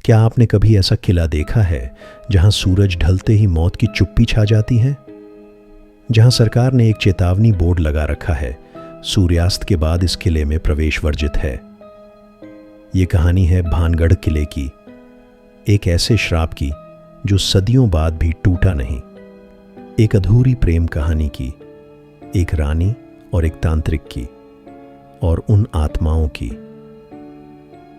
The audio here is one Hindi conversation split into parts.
क्या आपने कभी ऐसा किला देखा है जहां सूरज ढलते ही मौत की चुप्पी छा जाती है, जहां सरकार ने एक चेतावनी बोर्ड लगा रखा है, सूर्यास्त के बाद इस किले में प्रवेश वर्जित है। ये कहानी है भानगढ़ किले की, एक ऐसे श्राप की जो सदियों बाद भी टूटा नहीं, एक अधूरी प्रेम कहानी की, एक रानी और एक तांत्रिक की, और उन आत्माओं की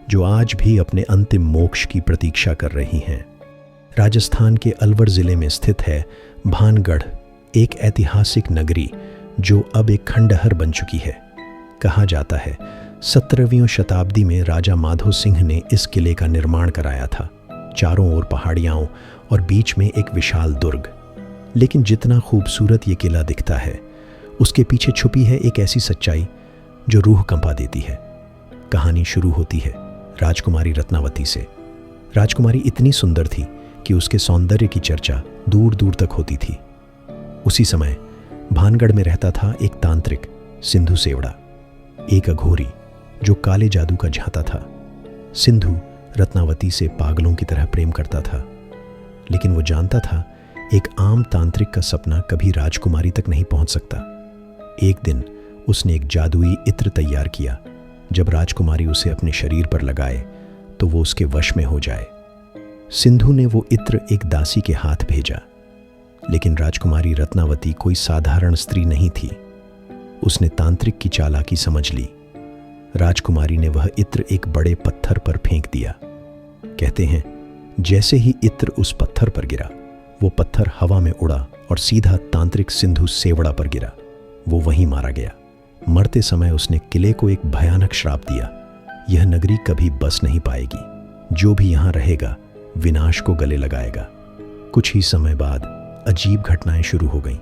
जो आज भी अपने अंतिम मोक्ष की प्रतीक्षा कर रही हैं। राजस्थान के अलवर जिले में स्थित है भानगढ़, एक ऐतिहासिक नगरी जो अब एक खंडहर बन चुकी है। कहा जाता है 17वीं शताब्दी में राजा माधो सिंह ने इस किले का निर्माण कराया था। चारों ओर पहाड़ियाँ और बीच में एक विशाल दुर्ग। लेकिन जितना खूबसूरत ये किला दिखता है, उसके पीछे छुपी है एक ऐसी सच्चाई जो रूह कंपा देती है। कहानी शुरू होती है राजकुमारी रत्नावती से। राजकुमारी इतनी सुंदर थी कि उसके सौंदर्य की चर्चा दूर दूर तक होती थी। उसी समय भानगढ़ में रहता था एक तांत्रिक सिंधु सेवड़ा, एक अघोरी जो काले जादू का झांता था। सिंधु रत्नावती से पागलों की तरह प्रेम करता था, लेकिन वो जानता था एक आम तांत्रिक का सपना कभी राजकुमारी तक नहीं पहुंच सकता। एक दिन उसने एक जादुई इत्र तैयार किया। जब राजकुमारी उसे अपने शरीर पर लगाए तो वो उसके वश में हो जाए। सिंधु ने वो इत्र एक दासी के हाथ भेजा, लेकिन राजकुमारी रत्नावती कोई साधारण स्त्री नहीं थी। उसने तांत्रिक की चालाकी समझ ली। राजकुमारी ने वह इत्र एक बड़े पत्थर पर फेंक दिया। कहते हैं जैसे ही इत्र उस पत्थर पर गिरा, वो पत्थर हवा में उड़ा और सीधा तांत्रिक सिंधु सेवड़ा पर गिरा। वो वहीं मारा गया। मरते समय उसने किले को एक भयानक श्राप दिया, यह नगरी कभी बस नहीं पाएगी। जो भी यहाँ रहेगा विनाश को गले लगाएगा। कुछ ही समय बाद अजीब घटनाएं शुरू हो गईं।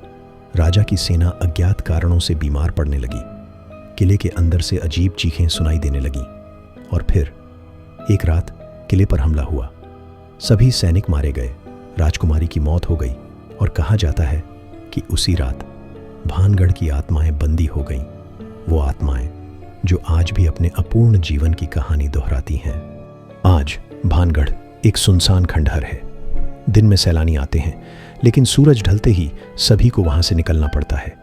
राजा की सेना अज्ञात कारणों से बीमार पड़ने लगी। किले के अंदर से अजीब चीखें सुनाई देने लगीं। और फिर एक रात किले पर हमला हुआ। सभी सैनिक मारे गए। राजकुमारी की मौत हो गई और कहा जाता है कि उसी रात भानगढ़ की आत्माएं बंदी हो गईं। वो आत्माएं जो आज भी अपने अपूर्ण जीवन की कहानी दोहराती हैं। आज भानगढ़ एक सुनसान खंडहर है। दिन में सैलानी आते हैं, लेकिन सूरज ढलते ही सभी को वहां से निकलना पड़ता है।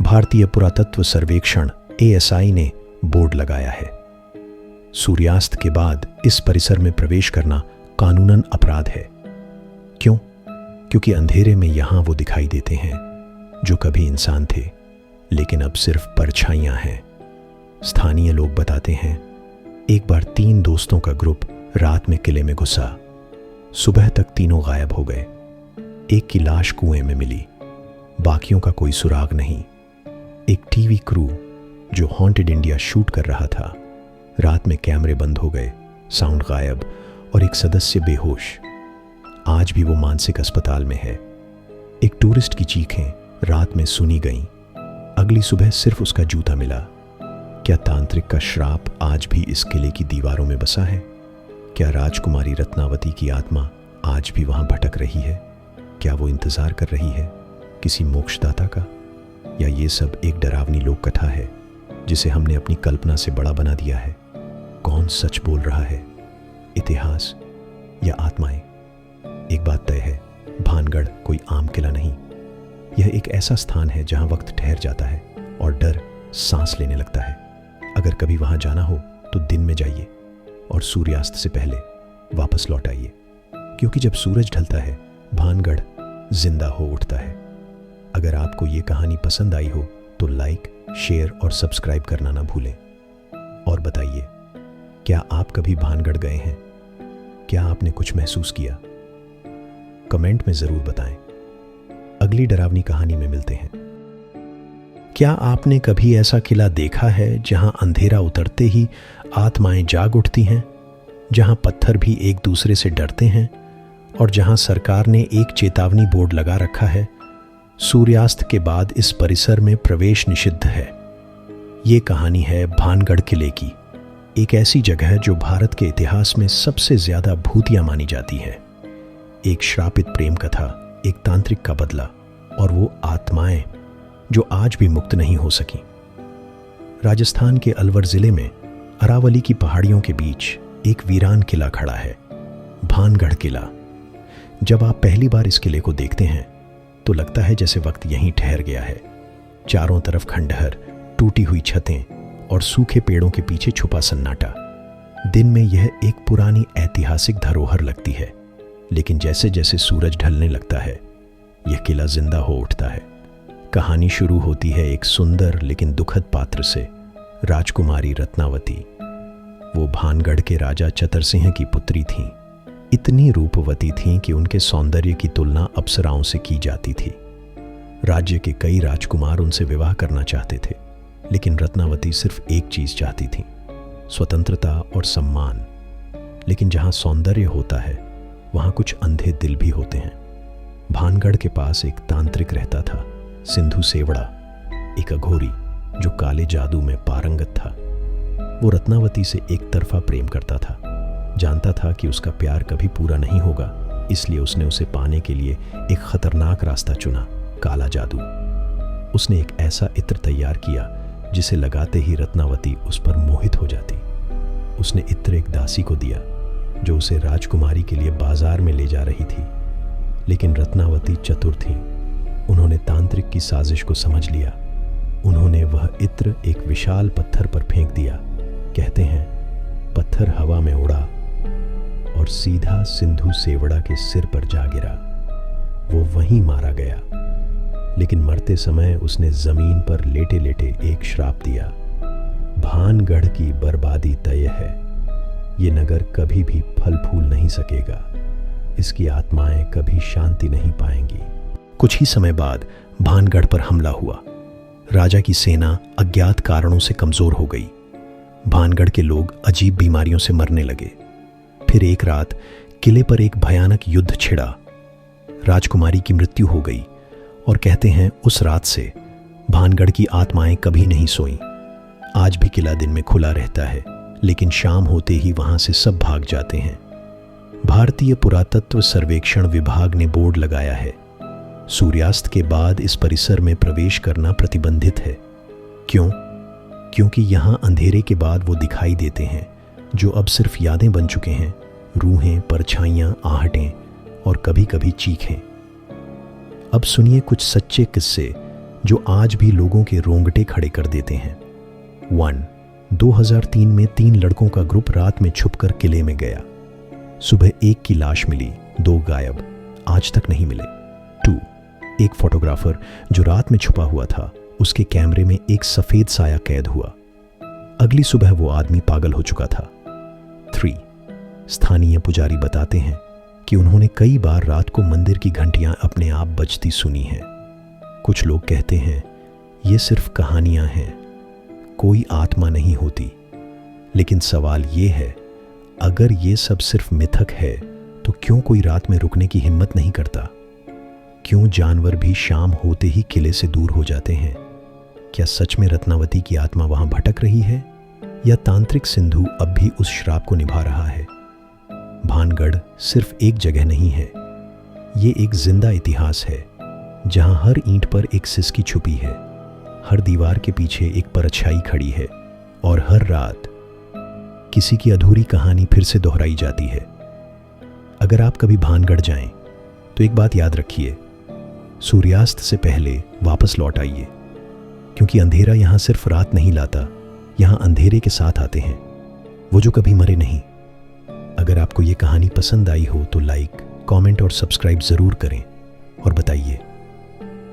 भारतीय पुरातत्व सर्वेक्षण ASI ने बोर्ड लगाया है, सूर्यास्त के बाद इस परिसर में प्रवेश करना कानूनन अपराध है। क्यों? क्योंकि अंधेरे में यहां वो दिखाई देते हैं जो कभी इंसान थे, लेकिन अब सिर्फ परछाइयां हैं। स्थानीय लोग बताते हैं एक बार 3 दोस्तों का ग्रुप रात में किले में घुसा। सुबह तक तीनों गायब हो गए। एक की लाश कुएं में मिली, बाकियों का कोई सुराग नहीं। एक टीवी क्रू जो हॉन्टेड इंडिया शूट कर रहा था, रात में कैमरे बंद हो गए, साउंड गायब और एक सदस्य बेहोश। आज भी वो मानसिक अस्पताल में है। एक टूरिस्ट की चीखें रात में सुनी गईं। अगली सुबह सिर्फ उसका जूता मिला। क्या तांत्रिक का श्राप आज भी इस किले की दीवारों में बसा है? क्या राजकुमारी रत्नावती की आत्मा आज भी वहां भटक रही है? क्या वो इंतजार कर रही है किसी मोक्षदाता का? या ये सब एक डरावनी लोक कथा है जिसे हमने अपनी कल्पना से बड़ा बना दिया है? कौन सच बोल रहा है, इतिहास या आत्माएं? एक बात तय है, भानगढ़ कोई आम किला नहीं। यह एक ऐसा स्थान है जहां वक्त ठहर जाता है और डर सांस लेने लगता है। अगर कभी वहां जाना हो तो दिन में जाइए और सूर्यास्त से पहले वापस लौट आइए, क्योंकि जब सूरज ढलता है भानगढ़ जिंदा हो उठता है। अगर आपको ये कहानी पसंद आई हो तो लाइक, शेयर और सब्सक्राइब करना ना भूलें। और बताइए, क्या आप कभी भानगढ़ गए हैं? क्या आपने कुछ महसूस किया? कमेंट में जरूर बताएं। अगली डरावनी कहानी में मिलते हैं। क्या आपने कभी ऐसा किला देखा है जहां अंधेरा उतरते ही आत्माएं जाग उठती हैं, जहां पत्थर भी एक दूसरे से डरते हैं और जहां सरकार ने एक चेतावनी बोर्ड लगा रखा है, सूर्यास्त के बाद इस परिसर में प्रवेश निषिद्ध है? ये कहानी है भानगढ़ किले की, एक ऐसी जगह जो भारत के इतिहास में सबसे ज्यादा भूतिया मानी जाती है। एक श्रापित प्रेम कथा, एक तांत्रिक का बदला और वो आत्माएं जो आज भी मुक्त नहीं हो सकी। राजस्थान के अलवर जिले में अरावली की पहाड़ियों के बीच एक वीरान किला खड़ा है। भानगढ़ किला। जब आप पहली बार इस किले को देखते हैं तो लगता है जैसे वक्त यहीं ठहर गया है। चारों तरफ खंडहर, टूटी हुई छतें और सूखे पेड़ों के पीछे छुपा सन्नाटा। दिन में यह एक पुरानी ऐतिहासिक धरोहर लगती है, लेकिन जैसे जैसे सूरज ढलने लगता है यह किला जिंदा हो उठता है। कहानी शुरू होती है एक सुंदर लेकिन दुखद पात्र से, राजकुमारी रत्नावती। वो भानगढ़ के राजा चतरसिंह की पुत्री थीं। इतनी रूपवती थीं कि उनके सौंदर्य की तुलना अप्सराओं से की जाती थी। राज्य के कई राजकुमार उनसे विवाह करना चाहते थे, लेकिन रत्नावती सिर्फ एक चीज चाहती थी, स्वतंत्रता और सम्मान। लेकिन जहां सौंदर्य होता है वहां कुछ अंधे दिल भी होते हैं। भानगढ़ के पास एक तांत्रिक रहता था, सिंधु सेवड़ा, एक अघोरी जो काले जादू में पारंगत था। वो रत्नावती से एक तरफा प्रेम करता था। जानता था कि उसका प्यार कभी पूरा नहीं होगा, इसलिए उसने उसे पाने के लिए एक खतरनाक रास्ता चुना, काला जादू। उसने एक ऐसा इत्र तैयार किया जिसे लगाते ही रत्नावती उस पर मोहित हो जाती। उसने इत्र एक दासी को दिया जो उसे राजकुमारी के लिए बाजार में ले जा रही थी। लेकिन रत्नावती चतुर थी। उन्होंने तांत्रिक की साजिश को समझ लिया। उन्होंने वह इत्र एक विशाल पत्थर पर फेंक दिया। कहते हैं पत्थर हवा में उड़ा और सीधा सिंधु सेवड़ा के सिर पर जा गिरा। वो वहीं मारा गया। लेकिन मरते समय उसने जमीन पर लेटे लेटे एक श्राप दिया, भानगढ़ की बर्बादी तय है। ये नगर कभी भी फल फूल नहीं सकेगा। इसकी आत्माएं कभी शांति नहीं पाएंगी। कुछ ही समय बाद भानगढ़ पर हमला हुआ। राजा की सेना अज्ञात कारणों से कमजोर हो गई। भानगढ़ के लोग अजीब बीमारियों से मरने लगे। फिर एक रात किले पर एक भयानक युद्ध छिड़ा। राजकुमारी की मृत्यु हो गई और कहते हैं उस रात से भानगढ़ की आत्माएं कभी नहीं सोईं। आज भी किला दिन में खुला रहता है, लेकिन शाम होते ही वहां से सब भाग जाते हैं। भारतीय पुरातत्व सर्वेक्षण विभाग ने बोर्ड लगाया है, सूर्यास्त के बाद इस परिसर में प्रवेश करना प्रतिबंधित है। क्यों? क्योंकि यहां अंधेरे के बाद वो दिखाई देते हैं जो अब सिर्फ यादें बन चुके हैं, रूहें, परछाइयां, आहटें और कभी कभी चीखें। अब सुनिए कुछ सच्चे किस्से जो आज भी लोगों के रोंगटे खड़े कर देते हैं। 2003 में 3 लड़कों का ग्रुप रात में छुपकर किले में गया। सुबह एक की लाश मिली, 2 गायब, आज तक नहीं मिले। 2, एक फोटोग्राफर जो रात में छुपा हुआ था, उसके कैमरे में एक सफेद साया कैद हुआ। अगली सुबह वो आदमी पागल हो चुका था। 3, स्थानीय पुजारी बताते हैं कि उन्होंने कई बार रात को मंदिर की घंटियां अपने आप बजती सुनी हैं। कुछ लोग कहते हैं ये सिर्फ कहानियां हैं, कोई आत्मा नहीं होती। लेकिन सवाल ये है, अगर ये सब सिर्फ मिथक है तो क्यों कोई रात में रुकने की हिम्मत नहीं करता? क्यों जानवर भी शाम होते ही किले से दूर हो जाते हैं? क्या सच में रत्नावती की आत्मा वहां भटक रही है, या तांत्रिक सिंधु अब भी उस श्राप को निभा रहा है? भानगढ़ सिर्फ एक जगह नहीं है, ये एक जिंदा इतिहास है जहां हर ईंट पर एक सिसकी छुपी है, हर दीवार के पीछे एक परछाई खड़ी है और हर रात किसी की अधूरी कहानी फिर से दोहराई जाती है। अगर आप कभी भानगढ़ जाएं तो एक बात याद रखिए, सूर्यास्त से पहले वापस लौट आइए, क्योंकि अंधेरा यहां सिर्फ रात नहीं लाता, यहां अंधेरे के साथ आते हैं वो जो कभी मरे नहीं। अगर आपको ये कहानी पसंद आई हो तो लाइक, कमेंट और सब्सक्राइब जरूर करें और बताइए,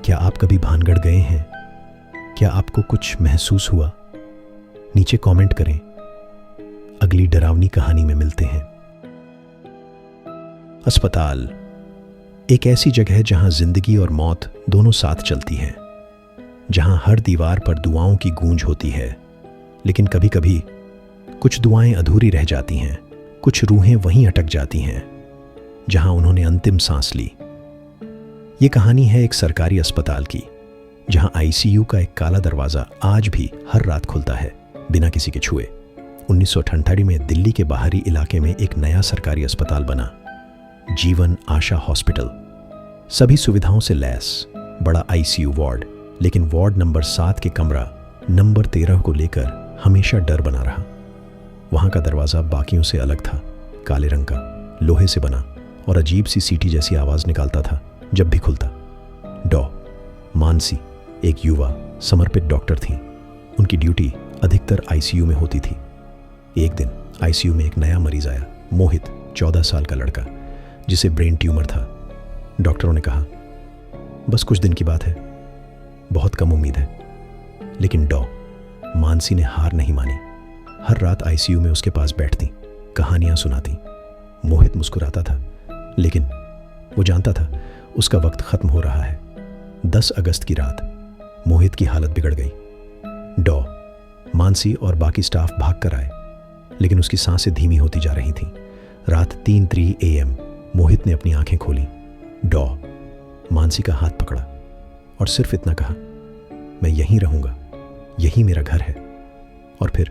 क्या आप कभी भानगढ़ गए हैं? क्या आपको कुछ महसूस हुआ? नीचे कमेंट करें। अगली डरावनी कहानी में मिलते हैं। अस्पताल एक ऐसी जगह है जहां जिंदगी और मौत दोनों साथ चलती हैं, जहां हर दीवार पर दुआओं की गूंज होती है। लेकिन कभी कभी कुछ दुआएं अधूरी रह जाती हैं, कुछ रूहें वहीं अटक जाती हैं जहां उन्होंने अंतिम सांस ली। ये कहानी है एक सरकारी अस्पताल की, जहां आईसीयू का एक काला दरवाजा आज भी हर रात खुलता है बिना किसी के छुए। 1988 में दिल्ली के बाहरी इलाके में एक नया सरकारी अस्पताल बना, जीवन आशा हॉस्पिटल। सभी सुविधाओं से लैस, बड़ा आईसीयू वार्ड, लेकिन वार्ड नंबर 7 के कमरा नंबर 13 को लेकर हमेशा डर बना रहा। वहां का दरवाजा बाकियों से अलग था, काले रंग का, लोहे से बना और अजीब सी सीटी जैसी आवाज़ निकालता था जब भी खुलता। डॉ मानसी एक युवा समर्पित डॉक्टर थीं। उनकी ड्यूटी अधिकतर आईसीयू में होती थी। एक दिन आईसीयू में एक नया मरीज आया, मोहित, 14 साल का लड़का, जिसे ब्रेन ट्यूमर था। डॉक्टरों ने कहा, बस कुछ दिन की बात है, बहुत कम उम्मीद है। लेकिन डॉ मानसी ने हार नहीं मानी। हर रात आईसीयू में उसके पास बैठती, कहानियां सुनाती। मोहित मुस्कुराता था, लेकिन वो जानता था उसका वक्त खत्म हो रहा है। 10 अगस्त की रात मोहित की हालत बिगड़ गई। डॉ मानसी और बाकी स्टाफ भाग कर आए, लेकिन उसकी सांसें धीमी होती जा रही थीं। रात 3:03 AM मोहित ने अपनी आंखें खोली। डॉ मानसी का हाथ पकड़ा और सिर्फ इतना कहा, मैं यहीं रहूंगा, यही मेरा घर है। और फिर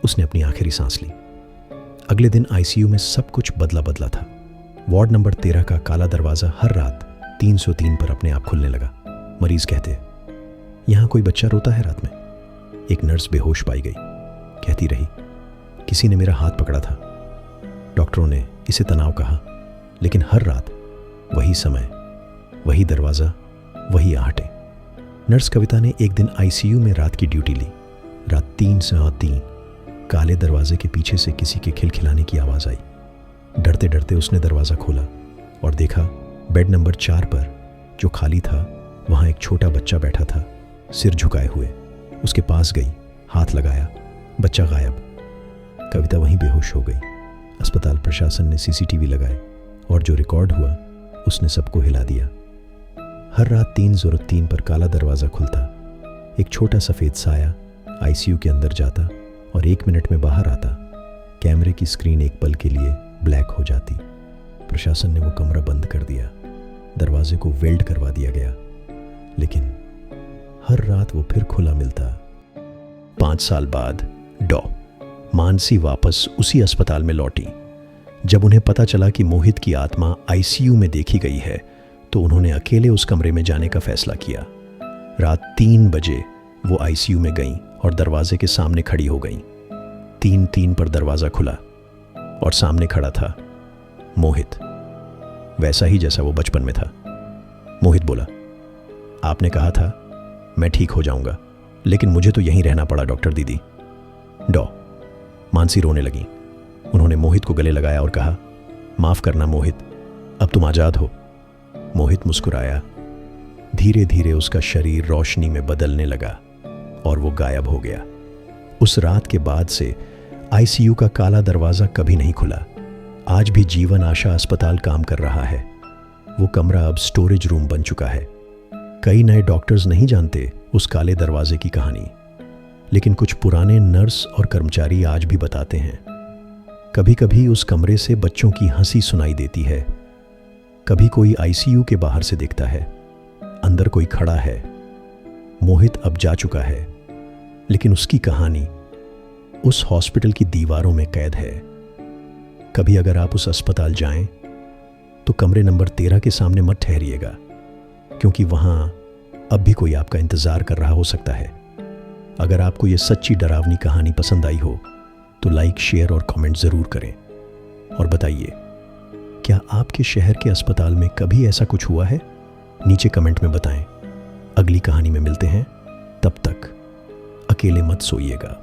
उसने अपनी आखिरी सांस ली। अगले दिन आईसीयू में सब कुछ बदला बदला था। वार्ड नंबर 13 का काला दरवाजा हर रात 303 पर अपने आप खुलने लगा। मरीज कहते, यहां कोई बच्चा रोता है रात में। एक नर्स बेहोश पाई गई, कहती रही, किसी ने मेरा हाथ पकड़ा था। डॉक्टरों ने इसे तनाव कहा, लेकिन हर रात वही समय, वही दरवाजा, वही आहटें। नर्स कविता ने एक दिन आईसीयू में रात की ड्यूटी ली। रात 3:03 काले दरवाजे के पीछे से किसी के खिलखिलाने की आवाज़ आई। डरते डरते उसने दरवाज़ा खोला और देखा बेड नंबर 4 पर, जो खाली था, वहाँ एक छोटा बच्चा बैठा था, सिर झुकाए हुए। उसके पास गई, हाथ लगाया, बच्चा गायब। कविता वहीं बेहोश हो गई। अस्पताल प्रशासन ने सीसीटीवी लगाए और जो रिकॉर्ड हुआ उसने सबको हिला दिया। हर रात 3:03 पर काला दरवाज़ा खुलता, एक छोटा सफ़ेद साया आईसीयू के अंदर जाता और 1 मिनट में बाहर आता। कैमरे की स्क्रीन एक पल के लिए ब्लैक हो जाती। प्रशासन ने वो कमरा बंद कर दिया, दरवाजे को वेल्ड करवा दिया गया, लेकिन हर रात वो फिर खुला मिलता। 5 साल बाद डॉ मानसी वापस उसी अस्पताल में लौटी। जब उन्हें पता चला कि मोहित की आत्मा आईसीयू में देखी गई है, तो उन्होंने अकेले उस कमरे में जाने का फैसला किया। रात 3 बजे वो आईसीयू में गईं और दरवाजे के सामने खड़ी हो गईं। 3:03 पर दरवाजा खुला और सामने खड़ा था मोहित, वैसा ही जैसा वो बचपन में था। मोहित बोला, आपने कहा था मैं ठीक हो जाऊंगा, लेकिन मुझे तो यहीं रहना पड़ा डॉक्टर दीदी। डॉ मानसी रोने लगी। उन्होंने मोहित को गले लगाया और कहा, माफ करना मोहित, अब तुम आजाद हो। मोहित मुस्कुराया। धीरे धीरे उसका शरीर रोशनी में बदलने लगा और वो गायब हो गया। उस रात के बाद से आईसीयू का काला दरवाजा कभी नहीं खुला। आज भी जीवन आशा अस्पताल काम कर रहा है। वो कमरा अब स्टोरेज रूम बन चुका है। कई नए डॉक्टर्स नहीं जानते उस काले दरवाजे की कहानी, लेकिन कुछ पुराने नर्स और कर्मचारी आज भी बताते हैं। कभी कभी उस कमरे से बच्चों की हंसी सुनाई देती है, कभी कोई आईसीयू के बाहर से दिखता है, अंदर कोई खड़ा है। मोहित अब जा चुका है, लेकिन उसकी कहानी उस हॉस्पिटल की दीवारों में कैद है। कभी अगर आप उस अस्पताल जाएं, तो कमरे नंबर 13 के सामने मत ठहरिएगा, क्योंकि वहां अब भी कोई आपका इंतजार कर रहा हो सकता है। अगर आपको ये सच्ची डरावनी कहानी पसंद आई हो, तो लाइक, शेयर और कमेंट जरूर करें और बताइए, क्या आपके शहर के अस्पताल में कभी ऐसा कुछ हुआ है? नीचे कमेंट में बताएं। अगली कहानी में मिलते हैं, तब तक अकेले मत सोइएगा।